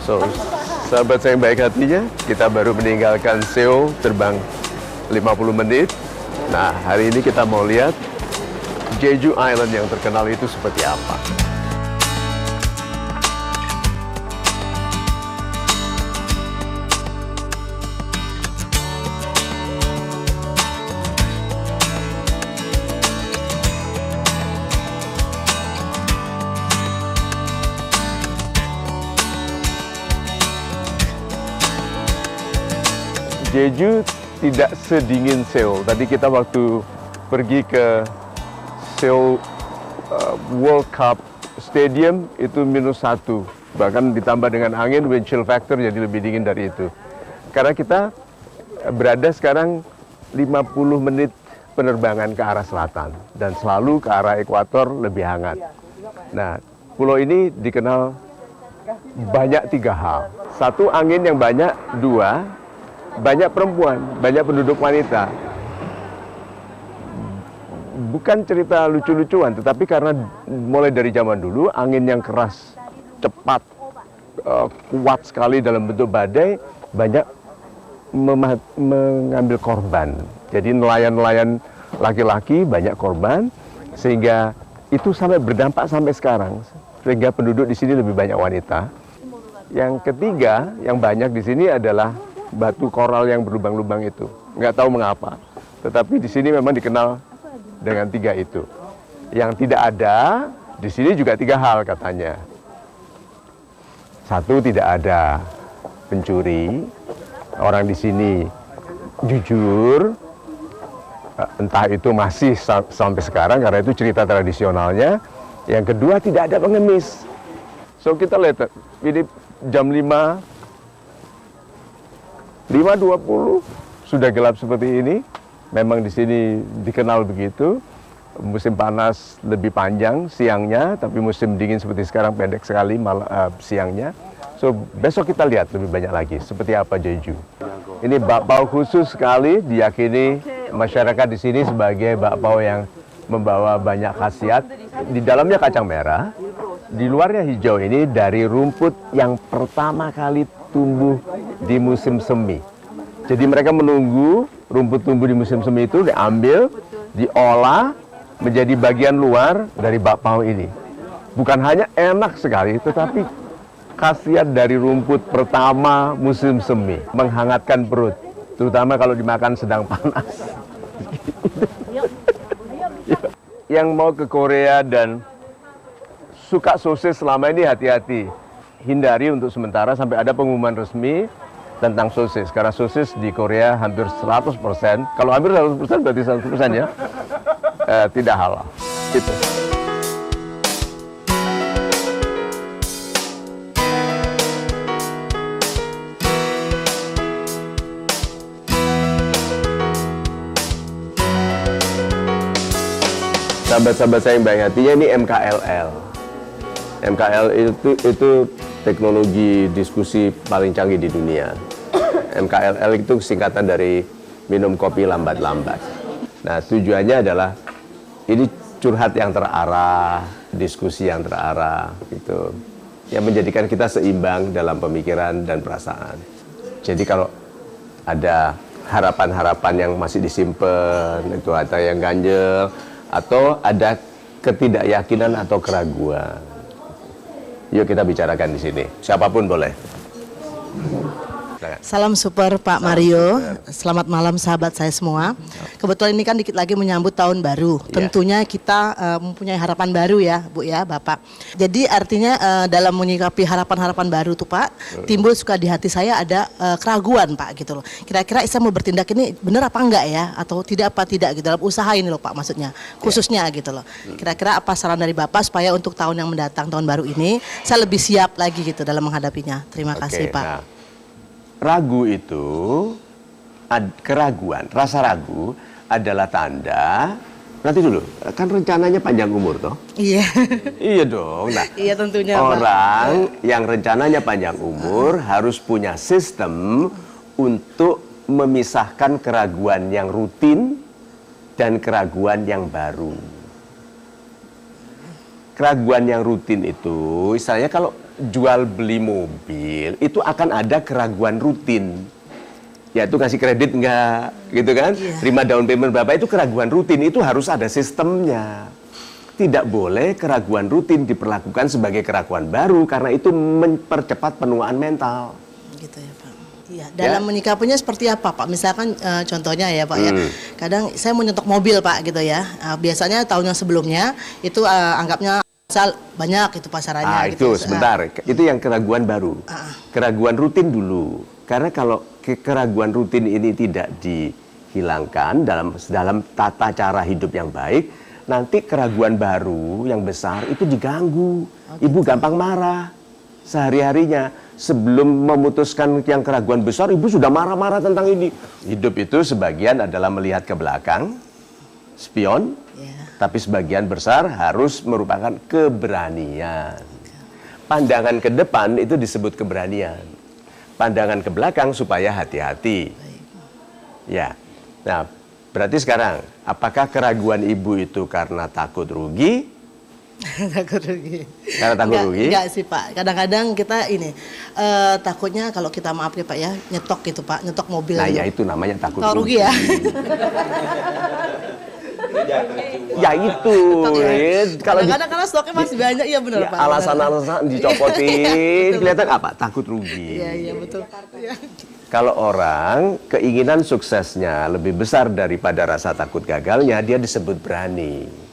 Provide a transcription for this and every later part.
So, sahabat saya yang baik hatinya, kita baru meninggalkan Seoul, terbang 50 menit. Nah, hari ini kita mau lihat Jeju Island yang terkenal itu seperti apa. Jeju tidak sedingin Seoul. Tadi kita waktu pergi ke Seoul World Cup Stadium itu -1. Bahkan ditambah dengan angin, wind chill factor jadi lebih dingin dari itu. Karena kita berada sekarang 50 menit penerbangan ke arah selatan. Dan selalu ke arah ekuator lebih hangat. Nah, pulau ini dikenal banyak 3 hal. 1, angin yang banyak. 2, banyak perempuan, banyak penduduk wanita. Bukan cerita lucu-lucuan, tetapi karena mulai dari zaman dulu, angin yang keras, cepat, kuat sekali dalam bentuk badai, banyak mengambil korban. Jadi nelayan-nelayan laki-laki banyak korban, sehingga itu sampai berdampak sampai sekarang. Sehingga penduduk di sini lebih banyak wanita. Yang ketiga, yang banyak di sini adalah batu koral yang berlubang-lubang itu. Nggak tahu mengapa. Tetapi di sini memang dikenal dengan 3 itu. Yang tidak ada, di sini juga 3 hal katanya. 1, tidak ada pencuri. Orang di sini jujur. Entah itu masih sampai sekarang, karena itu cerita tradisionalnya. Yang kedua, tidak ada pengemis. So kita lihat, ini jam 5.20 sudah gelap seperti ini. Memang di sini dikenal begitu. Musim panas lebih panjang siangnya, tapi musim dingin seperti sekarang pendek sekali siangnya. So besok kita lihat lebih banyak lagi seperti apa Jeju. Ini bakpao khusus sekali, diyakini masyarakat di sini sebagai bakpao yang membawa banyak khasiat. Di dalamnya kacang merah, di luarnya hijau. Ini dari rumput yang pertama kali tumbuh di musim semi. Jadi mereka menunggu rumput tumbuh di musim semi itu diambil, diolah menjadi bagian luar dari bakpao ini. Bukan hanya enak sekali, tetapi khasiat dari rumput pertama musim semi, menghangatkan perut, terutama kalau dimakan sedang panas. Yang mau ke Korea dan suka sosis selama ini hati-hati. Hindari untuk sementara sampai ada pengumuman resmi tentang sosis. Karena sosis di Korea hampir 100%. Kalau hampir 100% berarti 100% ya. Tidak halal. Gitu. Sahabat-sahabat saya yang baik hatinya, ini MKLL. MKL itu teknologi diskusi paling canggih di dunia. MKLL itu singkatan dari minum kopi lambat-lambat. Nah, tujuannya adalah ini curhat yang terarah, diskusi yang terarah, gitu. Yang menjadikan kita seimbang dalam pemikiran dan perasaan. Jadi kalau ada harapan-harapan yang masih disimpan, itu ada yang ganjel, atau ada ketidakyakinan atau keraguan. Yuk kita bicarakan di sini. Siapapun boleh. Salam super Pak Mario. Selamat malam sahabat saya semua. Kebetulan ini kan dikit lagi menyambut tahun baru. Tentunya kita mempunyai harapan baru ya, Bu ya, Bapak. Jadi artinya dalam menyikapi harapan-harapan baru tuh Pak, timbul suka di hati saya ada keraguan Pak gitu loh. Kira-kira saya mau bertindak ini benar apa enggak ya, atau tidak apa tidak gitu dalam usaha ini loh Pak, maksudnya khususnya gitu loh. Kira-kira apa saran dari Bapak supaya untuk tahun yang mendatang, tahun baru ini saya lebih siap lagi gitu dalam menghadapinya. Terima kasih Pak. Nah, ragu itu, keraguan, rasa ragu adalah tanda, nanti dulu, kan rencananya panjang umur toh? Iya. Iya dong. Nah, iya tentunya orang yang rencananya panjang umur harus punya sistem untuk memisahkan keraguan yang rutin dan keraguan yang baru. Keraguan yang rutin itu, misalnya kalau jual beli mobil itu akan ada keraguan rutin. Yaitu ngasih kredit enggak, gitu kan? Terima down payment berapa, itu keraguan rutin, itu harus ada sistemnya. Tidak boleh keraguan rutin diperlakukan sebagai keraguan baru karena itu mempercepat penuaan mental. Gitu ya Pak. Iya, dalam menyikapinya seperti apa Pak? Misalkan contohnya ya Pak ya, kadang saya mau nyetok mobil Pak gitu ya. Biasanya tahun yang sebelumnya itu anggapnya banyak itu pasarannya. Itu sebentar, itu yang keraguan baru. Keraguan rutin dulu. Karena kalau keraguan rutin ini tidak dihilangkan dalam tata cara hidup yang baik, nanti keraguan baru yang besar itu diganggu. Ibu gampang marah sehari-harinya. Sebelum memutuskan yang keraguan besar, ibu sudah marah-marah tentang ini. Hidup itu sebagian adalah melihat ke belakang, spion, tapi sebagian besar harus merupakan keberanian. Pandangan ke depan itu disebut keberanian. Pandangan ke belakang supaya hati-hati. Ya, nah berarti sekarang, apakah keraguan ibu itu karena takut rugi? Takut rugi. Karena takut rugi? Enggak sih Pak, kadang-kadang kita ini takutnya kalau kita maaf ya Pak ya, nyetok gitu Pak, nyetok mobil. Nah ya itu namanya takut rugi ya. Ya itu. Kadang-kadang karena stoknya masih banyak, ya benar Pak. Alasan-alasan dicopotin, kelihatan apa? Takut rugi. Iya betul. Kalau orang keinginan suksesnya lebih besar daripada rasa takut gagalnya, dia disebut berani.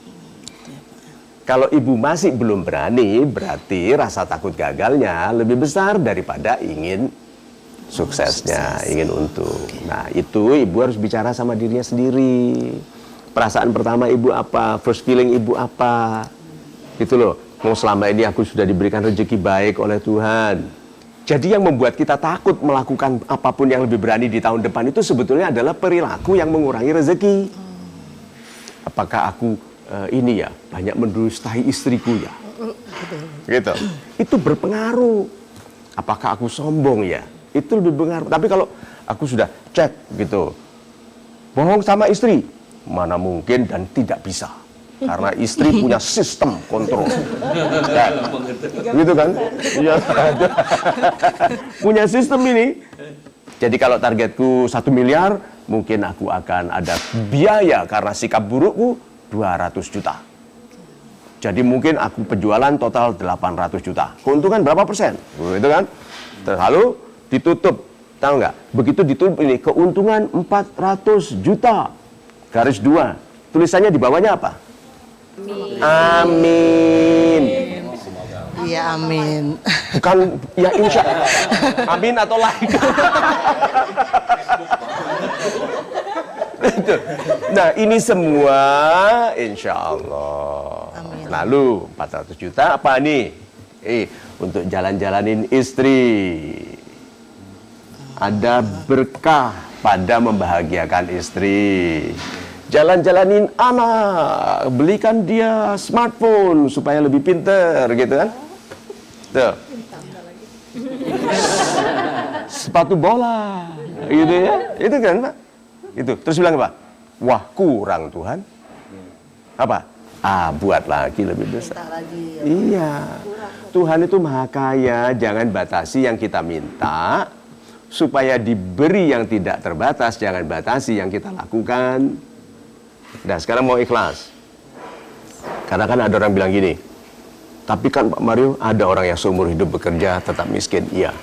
Kalau ibu masih belum berani, berarti rasa takut gagalnya lebih besar daripada ingin suksesnya, ingin untung. Nah itu ibu harus bicara sama dirinya sendiri. Perasaan pertama ibu apa? First feeling ibu apa? Gitu loh. Mau selama ini aku sudah diberikan rezeki baik oleh Tuhan. Jadi yang membuat kita takut melakukan apapun yang lebih berani di tahun depan itu sebetulnya adalah perilaku yang mengurangi rezeki. Apakah aku ini ya banyak mendustai istriku ya? Gitu. Itu berpengaruh. Apakah aku sombong ya? Itu lebih berpengaruh. Tapi kalau aku sudah cek gitu, bohong sama istri, mana mungkin dan tidak bisa. Karena istri punya sistem kontrol. Ya, gitu kan? Iya. Punya sistem ini. Jadi kalau targetku 1 miliar, mungkin aku akan ada biaya karena sikap burukku 200 juta. Jadi mungkin aku penjualan total 800 juta. Keuntungan berapa persen? Gitu kan? Lalu ditutup. Tahu nggak? Begitu ditutup ini, keuntungan 400 juta. Garis 2. Tulisannya di bawahnya apa? Amin. Iya amin. Bukan ya insya Allah. Amin atau like. Nah ini semua insya Allah. Amin. Lalu 400 juta apa nih? Untuk jalan-jalanin istri. Ada berkah pada membahagiakan istri. Jalan-jalanin anak, belikan dia smartphone supaya lebih pinter, gitu kan? Tuh. Sepatu bola, gitu ya? Itu kan, Pak? Itu. Terus bilang apa? Wah, kurang Tuhan. Apa? Buat lagi lebih besar. Iya. Tuhan itu maha kaya, jangan batasi yang kita minta. Supaya diberi yang tidak terbatas, jangan batasi yang kita lakukan. Nah sekarang mau ikhlas. Karena kan ada orang bilang gini, tapi kan Pak Mario ada orang yang seumur hidup bekerja tetap miskin. Iya.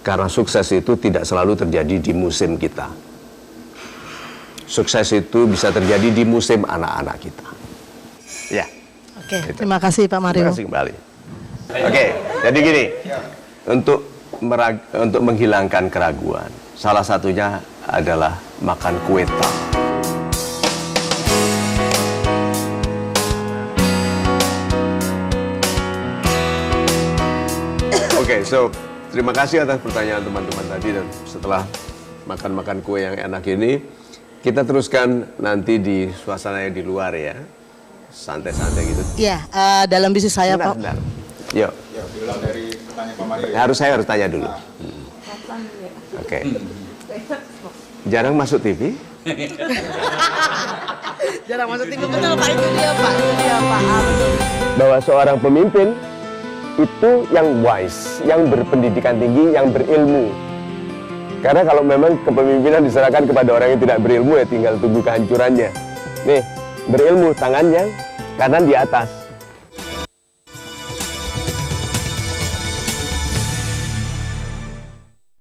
Karena sukses itu tidak selalu terjadi di musim kita. Sukses itu bisa terjadi di musim anak-anak kita. Ya. Oke, terima kasih Pak Mario. Terima kasih kembali. Oke, jadi gini, untuk menghilangkan keraguan, salah satunya adalah makan kue tart. Oke, so terima kasih atas pertanyaan teman-teman tadi, dan setelah makan-makan kue yang enak ini, kita teruskan nanti di suasana yang di luar ya, santai-santai gitu. Iya, dalam bisnis saya Pak. Bentar. Yuk. Ya, diulang dari pertanyaan Pak Mario. Saya harus tanya dulu. Oke. Jarang masuk TV? Jarang masuk TV, betul Pak, itu dia Pak. Itu dia Pak. Bahwa seorang pemimpin itu yang wise, yang berpendidikan tinggi, yang berilmu. Karena kalau memang kepemimpinan diserahkan kepada orang yang tidak berilmu, ya tinggal tunggu kehancurannya. Nih, berilmu, tangannya kanan di atas,